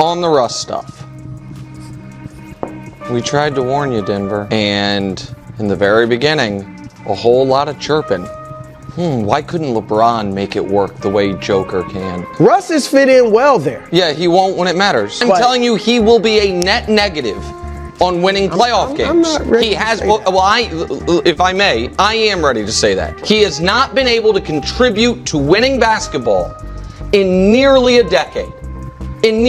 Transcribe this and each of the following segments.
On the Russ stuff, we tried to warn you, Denver, and in the very beginning, a whole lot of chirping. Why couldn't LeBron make it work the way Joker can? Russ has fit in well there. Yeah, he won't when it matters. I'm telling you, he will be a net negative on winning playoff games. I'm not ready He to has, say well, that. if I may, I am ready to say that. He has not been able to contribute to winning basketball in nearly a decade. And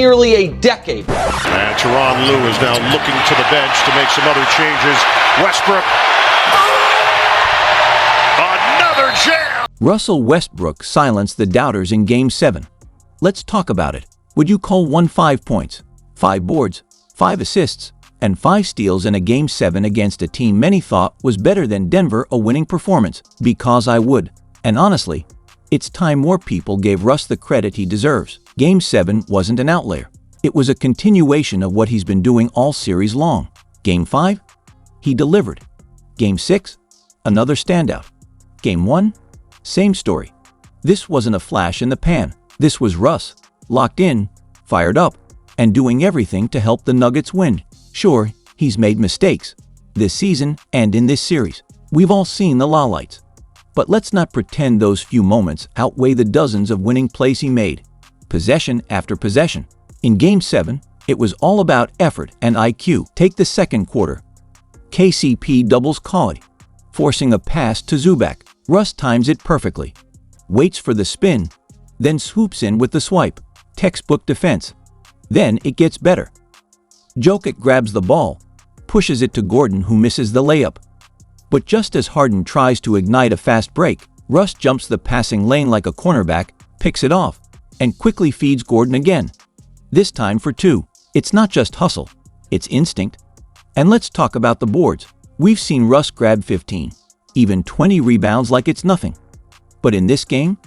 Tyronn Lue is now looking to the bench to make some other changes. Westbrook. Another jam! Russell Westbrook silenced the doubters in Game 7. Let's talk about it. Would you call 5 points, 5 boards, 5 assists, and 5 steals in a Game 7 against a team many thought was better than Denver a winning performance? Because I would. And honestly, it's time more people gave Russ the credit he deserves. Game 7 wasn't an outlier. It was a continuation of what he's been doing all series long. Game 5? He delivered. Game 6? Another standout. Game 1? Same story. This wasn't a flash in the pan. This was Russ, locked in, fired up, and doing everything to help the Nuggets win. Sure, he's made mistakes. This season and in this series. We've all seen the lowlights. But let's not pretend those few moments outweigh the dozens of winning plays he made. Possession after possession. In Game 7, it was all about effort and IQ. Take the second quarter. KCP doubles Colley, forcing a pass to Zubac. Russ times it perfectly. Waits for the spin, then swoops in with the swipe. Textbook defense. Then it gets better. Jokic grabs the ball, pushes it to Gordon, who misses the layup. But just as Harden tries to ignite a fast break, Russ jumps the passing lane like a cornerback, picks it off, and quickly feeds Gordon again. This time for 2. It's not just hustle, it's instinct. And let's talk about the boards. We've seen Russ grab 15, even 20 rebounds like it's nothing. But in this game,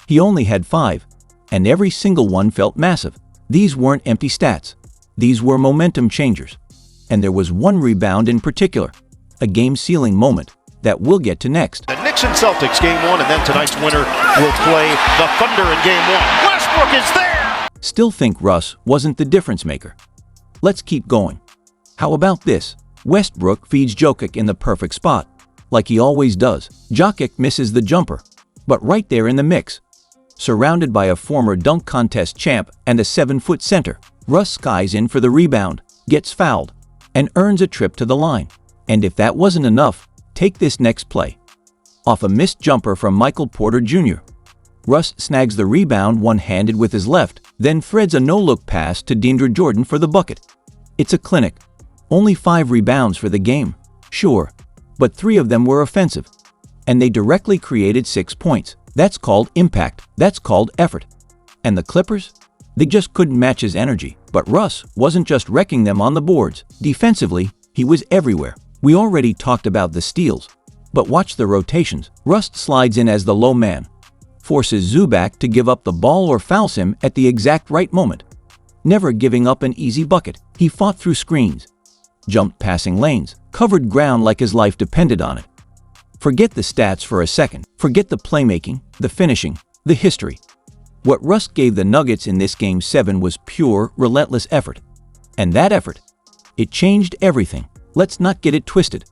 he only had 5, and every single one felt massive. These weren't empty stats. These were momentum changers. And there was one rebound in particular, a game-sealing moment that we'll get to next. The Knicks and Celtics Game 1, and then tonight's winner will play the Thunder in Game 1. Westbrook is there! Still think Russ wasn't the difference maker. Let's keep going. How about this? Westbrook feeds Jokic in the perfect spot, like he always does. Jokic misses the jumper, but right there in the mix. Surrounded by a former dunk contest champ and a 7-foot center, Russ skies in for the rebound, gets fouled, and earns a trip to the line. And if that wasn't enough, take this next play. Off a missed jumper from Michael Porter Jr., Russ snags the rebound one-handed with his left, then threads a no-look pass to DeAndre Jordan for the bucket. It's a clinic. Only 5 rebounds for the game, sure, but 3 of them were offensive. And they directly created 6 points. That's called impact. That's called effort. And the Clippers? They just couldn't match his energy. But Russ wasn't just wrecking them on the boards. Defensively, he was everywhere. We already talked about the steals, but watch the rotations. Russ slides in as the low man, forces Zubac to give up the ball or fouls him at the exact right moment, never giving up an easy bucket. He fought through screens, jumped passing lanes, covered ground like his life depended on it. Forget the stats for a second. Forget the playmaking, the finishing, the history. What Russ gave the Nuggets in this Game 7 was pure, relentless effort. And that effort, it changed everything. Let's not get it twisted.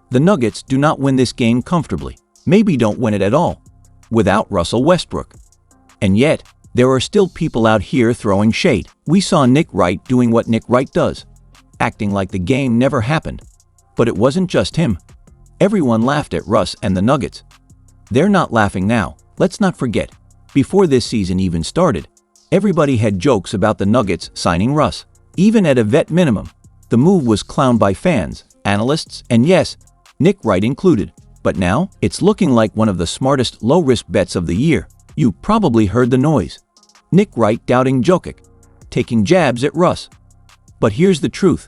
The Nuggets do not win this game comfortably. Maybe don't win it at all, without Russell Westbrook. And yet, there are still people out here throwing shade. We saw Nick Wright doing what Nick Wright does, acting like the game never happened. But it wasn't just him. Everyone laughed at Russ and the Nuggets. They're not laughing now. Let's not forget, before this season even started, everybody had jokes about the Nuggets signing Russ. Even at a vet minimum, the move was clowned by fans, analysts, and yes, Nick Wright included. But now, it's looking like one of the smartest low-risk bets of the year. You probably heard the noise. Nick Wright doubting Jokic, taking jabs at Russ. But here's the truth.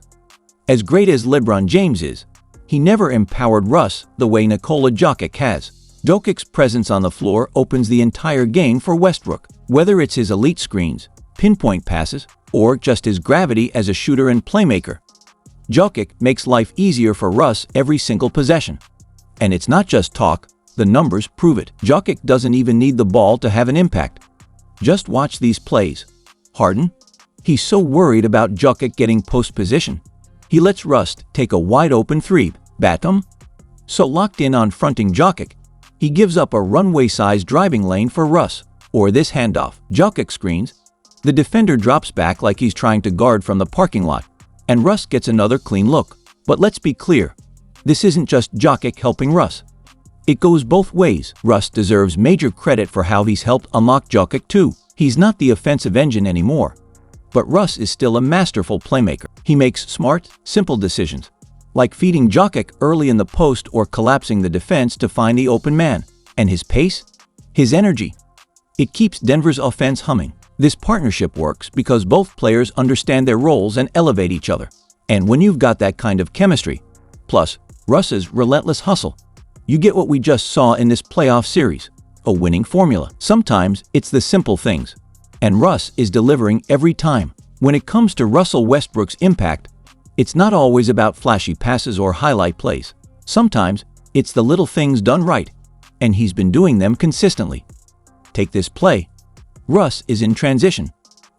As great as LeBron James is, he never empowered Russ the way Nikola Jokic has. Jokic's presence on the floor opens the entire game for Westbrook. Whether it's his elite screens, pinpoint passes, or just his gravity as a shooter and playmaker, Jokic makes life easier for Russ every single possession. And it's not just talk, the numbers prove it. Jokic doesn't even need the ball to have an impact. Just watch these plays. Harden, He's so worried about Jokic getting post position, he lets Russ take a wide-open three. Batum? So locked in on fronting Jokic, he gives up a runway-sized driving lane for Russ, or this handoff. Jokic screens, the defender drops back like he's trying to guard from the parking lot, and Russ gets another clean look. But let's be clear, this isn't just Jokic helping Russ. It goes both ways. Russ deserves major credit for how he's helped unlock Jokic too. He's not the offensive engine anymore, but Russ is still a masterful playmaker. He makes smart, simple decisions, like feeding Jokic early in the post or collapsing the defense to find the open man. And his pace? His energy? It keeps Denver's offense humming. This partnership works because both players understand their roles and elevate each other. And when you've got that kind of chemistry, plus Russ's relentless hustle, you get what we just saw in this playoff series, a winning formula. Sometimes it's the simple things, and Russ is delivering every time. When it comes to Russell Westbrook's impact, it's not always about flashy passes or highlight plays. Sometimes it's the little things done right, and he's been doing them consistently. Take this play. Russ is in transition.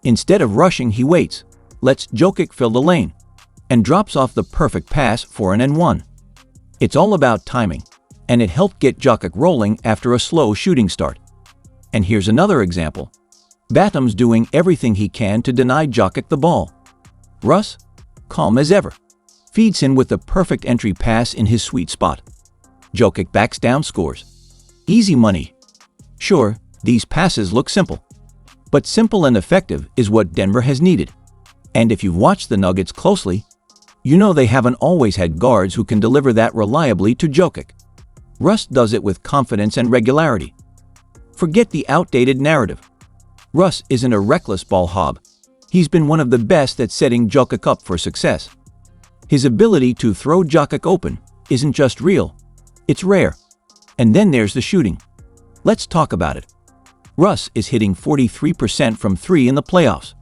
Instead of rushing, he waits, lets Jokic fill the lane, and drops off the perfect pass for an N1. It's all about timing, and it helped get Jokic rolling after a slow shooting start. And here's another example. Batum's doing everything he can to deny Jokic the ball. Russ, calm as ever, feeds him with the perfect entry pass in his sweet spot. Jokic backs down, scores. Easy money. Sure, these passes look simple, but simple and effective is what Denver has needed. And if you've watched the Nuggets closely, you know they haven't always had guards who can deliver that reliably to Jokic. Russ does it with confidence and regularity. Forget the outdated narrative. Russ isn't a reckless ball hog. He's been one of the best at setting Jokic up for success. His ability to throw Jokic open isn't just real, it's rare. And then there's the shooting. Let's talk about it. Russ is hitting 43% from 3 in the playoffs.